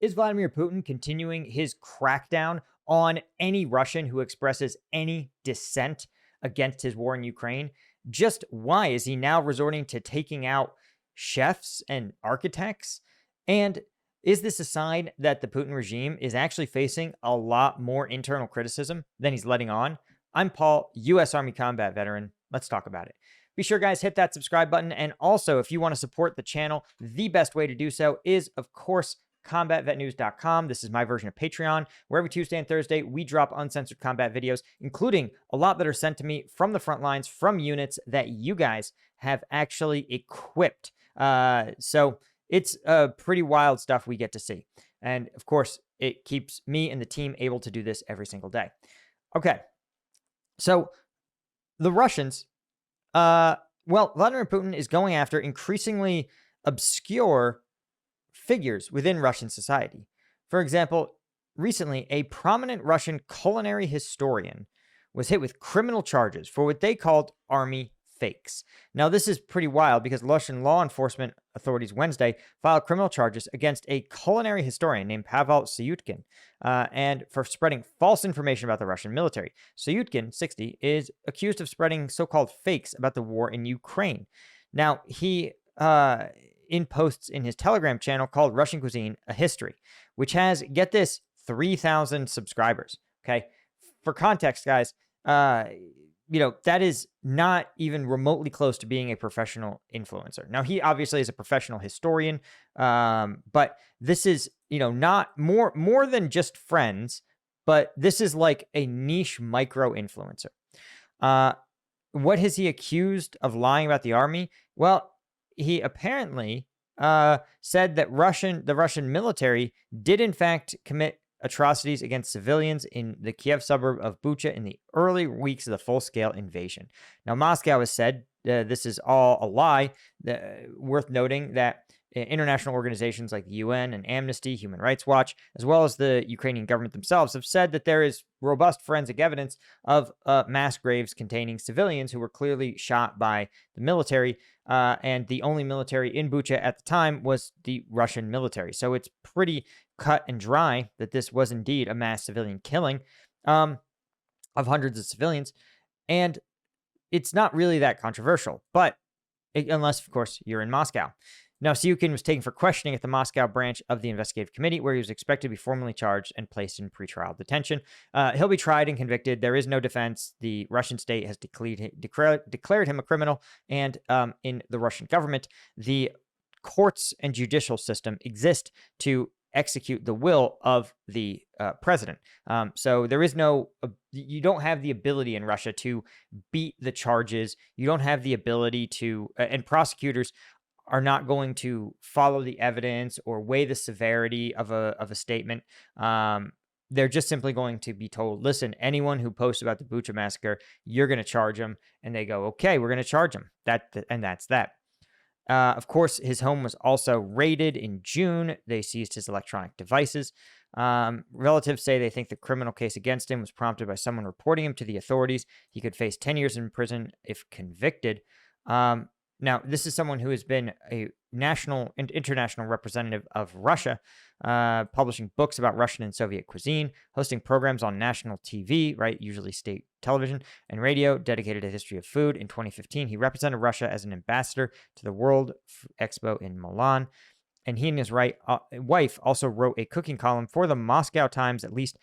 Is Vladimir Putin continuing his crackdown on any Russian who expresses any dissent against his war in Ukraine? Just why is he now resorting to taking out chefs and architects? And is this a sign that the Putin regime is actually facing a lot more internal criticism than he's letting on? I'm Paul, U.S. Army combat veteran. Let's talk about it. Be sure, guys, hit that subscribe button. And also, if you want to support the channel, the best way to do so is, of course, combatvetnews.com. This is my version of Patreon, where every Tuesday and Thursday, we drop uncensored combat videos, including a lot that are sent to me from the front lines, from units that you guys have actually equipped. So it's pretty wild stuff we get to see. And of course, it keeps me and the team able to do this every single day. Okay. So the Russians, Vladimir Putin is going after increasingly obscure figures within Russian society. For example, recently, a prominent Russian culinary historian was hit with criminal charges for what they called army fakes. Now, this is pretty wild because Russian law enforcement authorities Wednesday filed criminal charges against a culinary historian named Pavel Syutkin, and for spreading false information about the Russian military. Syutkin, 60, is accused of spreading so-called fakes about the war in Ukraine. Now, he in posts in his Telegram channel called Russian Cuisine A History, which has, get this, 3,000 subscribers. Okay. For context, guys, that is not even remotely close to being a professional influencer. Now, he obviously is a professional historian, but this is, not more than just friends, but this is like a niche micro influencer. What has he accused of lying about the army? Well, he apparently said that the Russian military did in fact commit atrocities against civilians in the Kiev suburb of Bucha in the early weeks of the full-scale invasion. Now, Moscow has said this is all a lie. Worth noting that international organizations like the UN and Amnesty, Human Rights Watch, as well as the Ukrainian government themselves have said that there is robust forensic evidence of mass graves containing civilians who were clearly shot by the military, and the only military in Bucha at the time was the Russian military. So it's pretty cut and dry that this was indeed a mass civilian killing of hundreds of civilians, and it's not really that controversial, but unless, of course, you're in Moscow. Now, Syukhin was taken for questioning at the Moscow branch of the investigative committee, where he was expected to be formally charged and placed in pretrial detention. He'll be tried and convicted. There is no defense. The Russian state has declared him a criminal, and in the Russian government, the courts and judicial system exist to execute the will of the president. So there is you don't have the ability in Russia to beat the charges. You don't have the ability to, and prosecutors are not going to follow the evidence or weigh the severity of a statement. They're just simply going to be told, listen, anyone who posts about the Bucha massacre, you're going to charge them. And they go, okay, we're going to charge them. And that's that. Of course, his home was also raided in June. They seized his electronic devices. Relatives say they think the criminal case against him was prompted by someone reporting him to the authorities. He could face 10 years in prison if convicted. Now, this is someone who has been a national and international representative of Russia, publishing books about Russian and Soviet cuisine, hosting programs on national TV, right, usually state television, and radio dedicated to the history of food. In 2015, he represented Russia as an ambassador to the World Expo in Milan. And he and his wife also wrote a cooking column for the Moscow Times, at least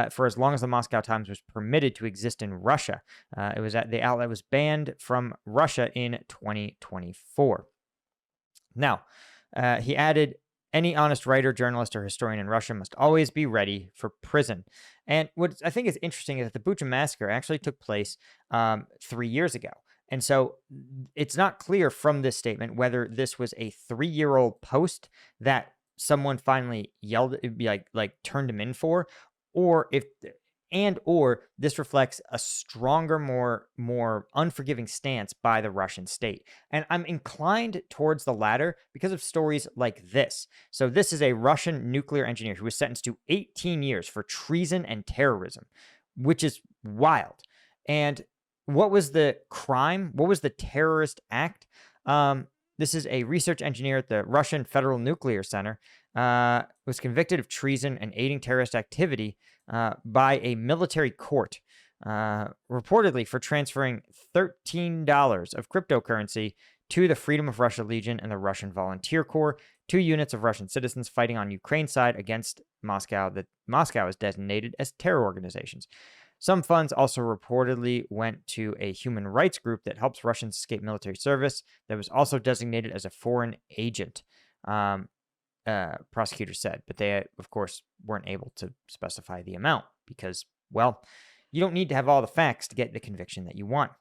for as long as the Moscow Times was permitted to exist in Russia. The outlet was banned from Russia in 2024. Now, he added, any honest writer, journalist, or historian in Russia must always be ready for prison. And what I think is interesting is that the Bucha massacre actually took place 3 years ago. And so it's not clear from this statement whether this was a 3-year-old post that someone finally yelled, like turned him in for, or this reflects a stronger, more unforgiving stance by the Russian state. And I'm inclined towards the latter because of stories like this. So this is a Russian nuclear engineer who was sentenced to 18 years for treason and terrorism, which is wild. And what was the crime? What was the terrorist act? This is a research engineer at the Russian Federal Nuclear Center. was convicted of treason and aiding terrorist activity by a military court, reportedly for transferring $13 of cryptocurrency to the Freedom of Russia Legion and the Russian Volunteer Corps, 2 units of Russian citizens fighting on Ukraine's side against Moscow that Moscow has designated as terror organizations. Some funds also reportedly went to a human rights group that helps Russians escape military service that was also designated as a foreign agent, prosecutors said. But they, of course, weren't able to specify the amount because, well, you don't need to have all the facts to get the conviction that you want.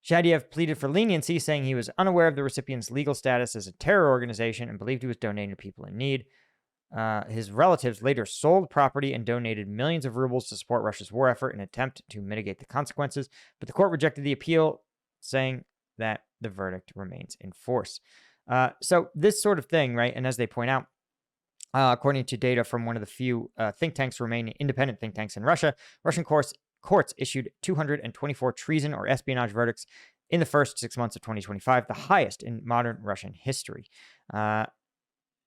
Shadyev pleaded for leniency, saying he was unaware of the recipient's legal status as a terror organization and believed he was donating to people in need. His relatives later sold property and donated millions of rubles to support Russia's war effort in an attempt to mitigate the consequences, but the court rejected the appeal, saying that the verdict remains in force. So this sort of thing, right? And as they point out, according to data from one of the few think tanks remaining independent think tanks in Russia, Russian courts issued 224 treason or espionage verdicts in the first 6 months of 2025, the highest in modern Russian history. And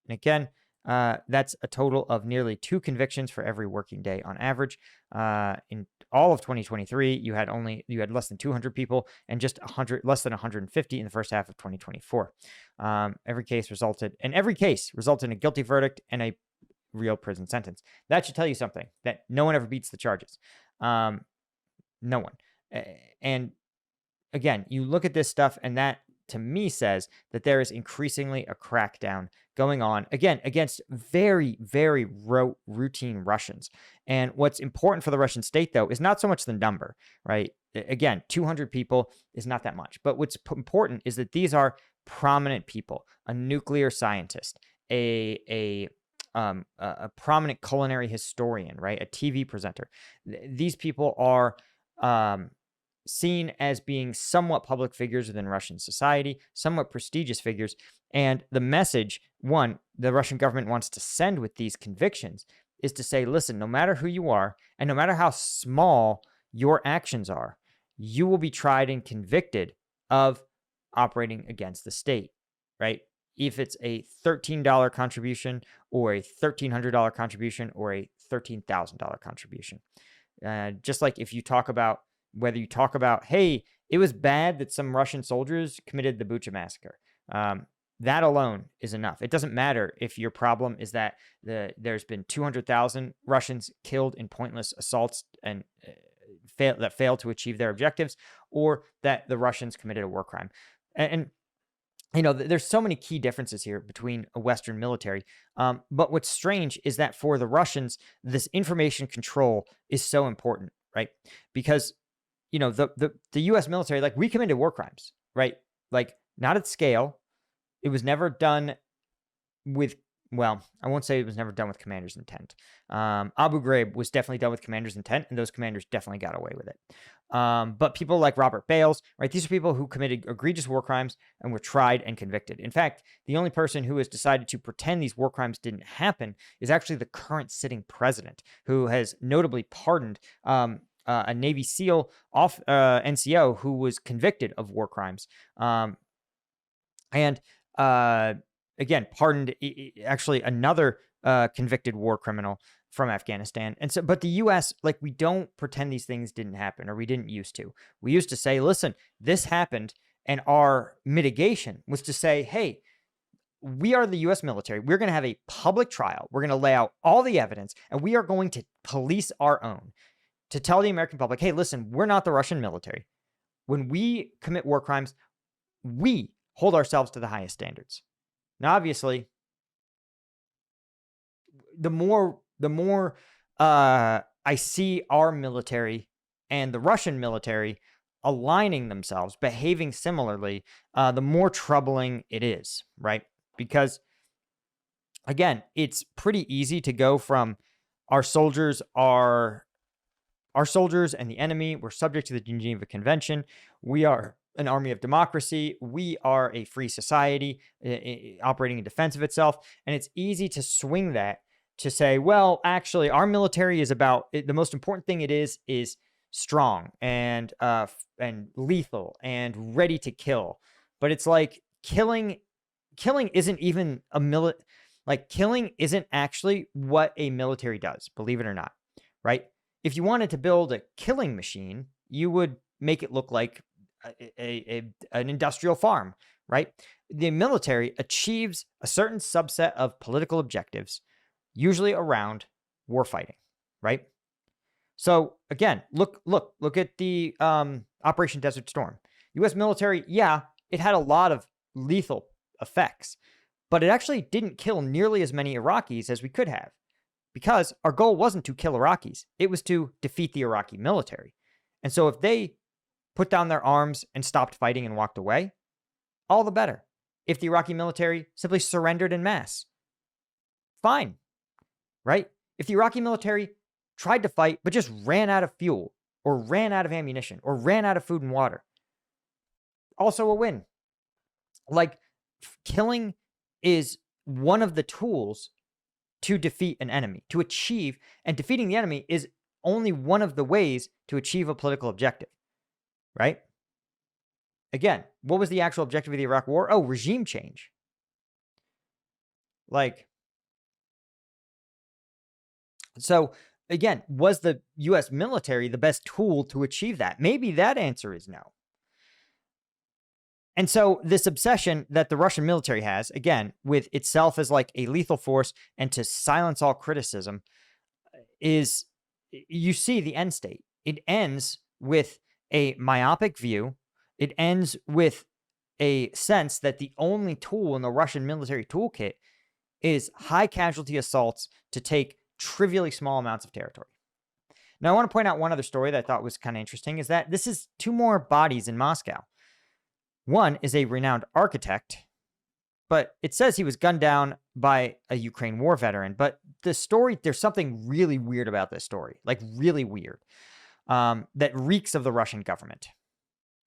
again, that's a total of nearly 2 convictions for every working day on average. In all of 2023, you had less than 200 people and just less than 150 in the first half of 2024. Every case resulted in a guilty verdict and a real prison sentence. That should tell you something, that no one ever beats the charges. No one. And again, you look at this stuff, and that to me says that there is increasingly a crackdown going on, again, against very, very routine Russians. And what's important for the Russian state, though, is not so much the number, right? Again, 200 people is not that much. But what's important is that these are prominent people, a nuclear scientist, a prominent culinary historian, right? A TV presenter. These people are seen as being somewhat public figures within Russian society, somewhat prestigious figures. And the message, one, the Russian government wants to send with these convictions is to say, listen, no matter who you are, and no matter how small your actions are, you will be tried and convicted of operating against the state, right? If it's a $13 contribution or a $1,300 contribution or a $13,000 contribution. Just like if you talk about, whether you talk about, hey, it was bad that some Russian soldiers committed the Bucha massacre. That alone is enough. It doesn't matter if your problem is that there's been 200,000 Russians killed in pointless assaults and that failed to achieve their objectives, or that the Russians committed a war crime. And you know, there's so many key differences here between a Western military. But what's strange is that for the Russians, this information control is so important, right? Because, you know, the U.S. military, like, we committed war crimes, right? Like, not at scale. It was never done with, well, I won't say it was never done with commander's intent. Abu Ghraib was definitely done with commander's intent, and those commanders definitely got away with it. But people like Robert Bales, right? These are people who committed egregious war crimes and were tried and convicted. In fact, the only person who has decided to pretend these war crimes didn't happen is actually the current sitting president, who has notably pardoned a Navy SEAL NCO who was convicted of war crimes. Again, pardoned actually another convicted war criminal from Afghanistan. And so, but the U.S., like, we don't pretend these things didn't happen, or we didn't used to. We used to say, listen, this happened, and our mitigation was to say, hey, we are the U.S. military. We're going to have a public trial. We're going to lay out all the evidence, and we are going to police our own, to tell the American public, hey, listen, we're not the Russian military. When we commit war crimes, we hold ourselves to the highest standards. Now, obviously, the more I see our military and the Russian military aligning themselves, behaving similarly, the more troubling it is, right? Because, again, it's pretty easy to go from our soldiers and the enemy. We're subject to the Geneva Convention. We are an army of democracy. We are a free society operating in defense of itself. And it's easy to swing that to say, well, actually, our military is about, the most important thing it is strong and lethal and ready to kill. But it's like killing isn't even Like, killing isn't actually what a military does, believe it or not, right? If you wanted to build a killing machine, you would make it look like an industrial farm, right? The military achieves a certain subset of political objectives, usually around warfighting, right? So again, look at the Operation Desert Storm. U.S. military, yeah, it had a lot of lethal effects, but it actually didn't kill nearly as many Iraqis as we could have, because our goal wasn't to kill Iraqis. It was to defeat the Iraqi military. And so if they put down their arms and stopped fighting and walked away, all the better. If the Iraqi military simply surrendered en masse, fine, right? If the Iraqi military tried to fight but just ran out of fuel or ran out of ammunition or ran out of food and water, also a win. Like, killing is one of the tools to defeat an enemy, to achieve, and defeating the enemy is only one of the ways to achieve a political objective, right? Again, what was the actual objective of the Iraq War? Oh, regime change. Like, so again, was the U.S. military the best tool to achieve that? Maybe that answer is no. And so this obsession that the Russian military has, again, with itself as like a lethal force and to silence all criticism, is, you see the end state. It ends with a myopic view. It ends with a sense that the only tool in the Russian military toolkit is high casualty assaults to take trivially small amounts of territory. Now, I want to point out one other story that I thought was kind of interesting, is that this is two more bodies in Moscow. One is a renowned architect, but it says he was gunned down by a Ukraine war veteran. But the story, there's something really weird about this story, like really weird, that reeks of the Russian government.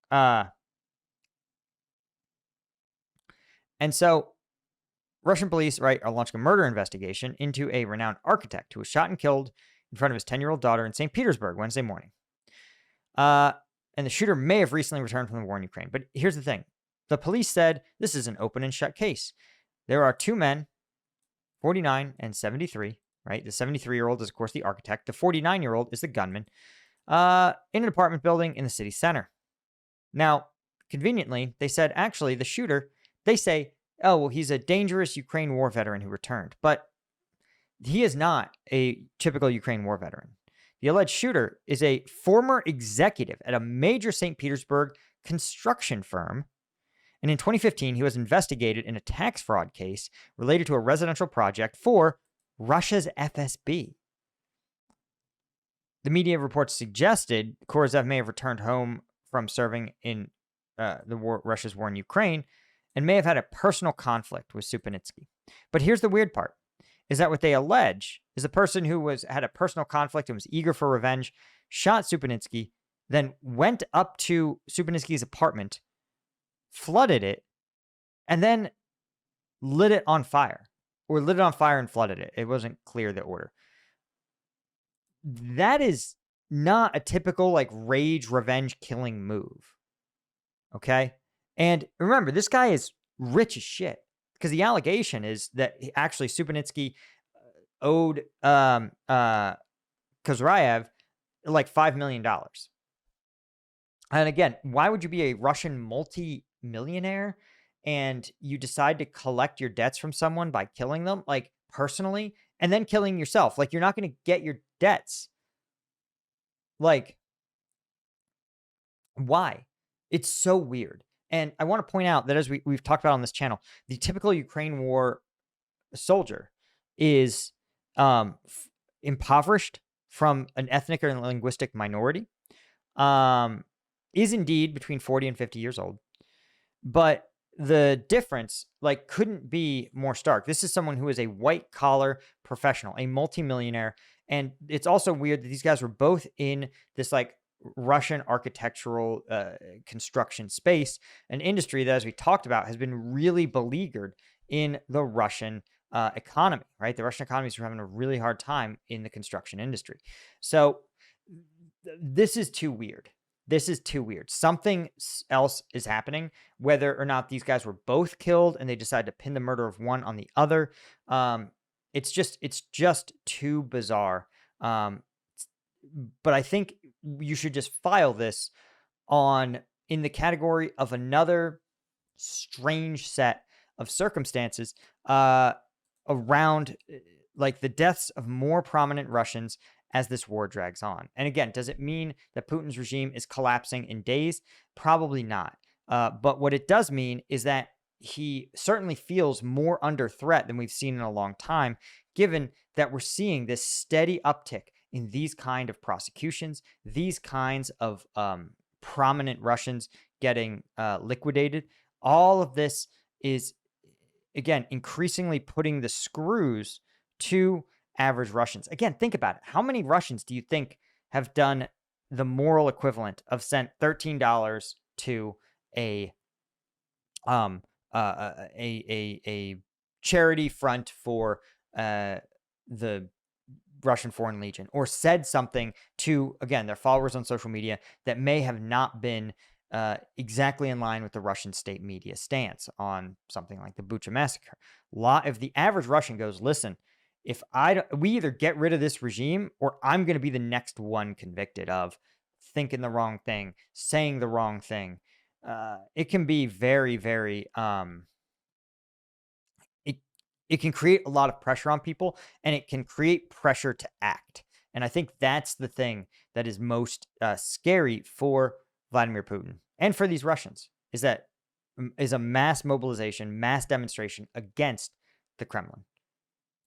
And so Russian police, right, are launching a murder investigation into a renowned architect who was shot and killed in front of his 10-year-old daughter in St. Petersburg Wednesday morning. And the shooter may have recently returned from the war in Ukraine. But here's the thing. The police said this is an open and shut case. There are two men, 49 and 73, right? The 73-year-old is, of course, the architect. The 49-year-old is the gunman in an apartment building in the city center. Now, conveniently, they said, actually, the shooter, they say, oh, well, he's a dangerous Ukraine war veteran who returned. But he is not a typical Ukraine war veteran. The alleged shooter is a former executive at a major St. Petersburg construction firm. And in 2015, he was investigated in a tax fraud case related to a residential project for Russia's FSB. The media reports suggested Korozev may have returned home from serving in Russia's war in Ukraine and may have had a personal conflict with Supinitsky. But here's the weird part, is that what they allege is a person who had a personal conflict and was eager for revenge, shot Supinitsky, then went up to Supinitsky's apartment, flooded it, and then lit it on fire. Or lit it on fire and flooded it. It wasn't clear the order. That is not a typical, like, rage, revenge, killing move. Okay? And remember, this guy is rich as shit. Because the allegation is that actually Supinitsky owed Kozrayev like $5 million. And again, why would you be a Russian multi-millionaire and you decide to collect your debts from someone by killing them, like, personally, and then killing yourself? Like, you're not going to get your debts. Like, why? It's so weird. And I want to point out that, as we've talked about on this channel, the typical Ukraine war soldier is impoverished, from an ethnic or linguistic minority, is indeed between 40 and 50 years old. But the difference, like, couldn't be more stark. This is someone who is a white-collar professional, a multimillionaire. And it's also weird that these guys were both in this, like, Russian architectural construction space, an industry that, as we talked about, has been really beleaguered in the Russian economy, right? The Russian economies are having a really hard time in the construction industry. So this is too weird. this is too weird. Something else is happening, whether or not these guys were both killed and they decide to pin the murder of one on the other. It's just too bizarre. But I think you should just file this in the category of another strange set of circumstances around like the deaths of more prominent Russians as this war drags on. And again, does it mean that Putin's regime is collapsing in days? Probably not. But what it does mean is that he certainly feels more under threat than we've seen in a long time, given that we're seeing this steady uptick in these kind of prosecutions, these kinds of prominent Russians getting liquidated. All of this is, again, increasingly putting the screws to average Russians. Again, think about it. How many Russians do you think have done the moral equivalent of sent $13 to a charity front for the Russian Foreign Legion, or said something to, again, their followers on social media that may have not been exactly in line with the Russian state media stance on something like the Bucha massacre? If the average Russian goes, listen, we either get rid of this regime or I'm going to be the next one convicted of thinking the wrong thing, saying the wrong thing. It can be very, very, it can create a lot of pressure on people, and it can create pressure to act. And I think that's the thing that is most scary for Vladimir Putin and for these Russians, is a mass mobilization, mass demonstration against the Kremlin.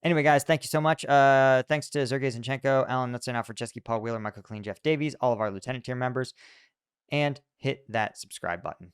Anyway, guys, thank you so much. Thanks to Sergei Zinchenko, Alan Nutzenow, Franceschi, Paul Wheeler, Michael Clean, Jeff Davies, all of our Lieutenant tier members, and hit that subscribe button.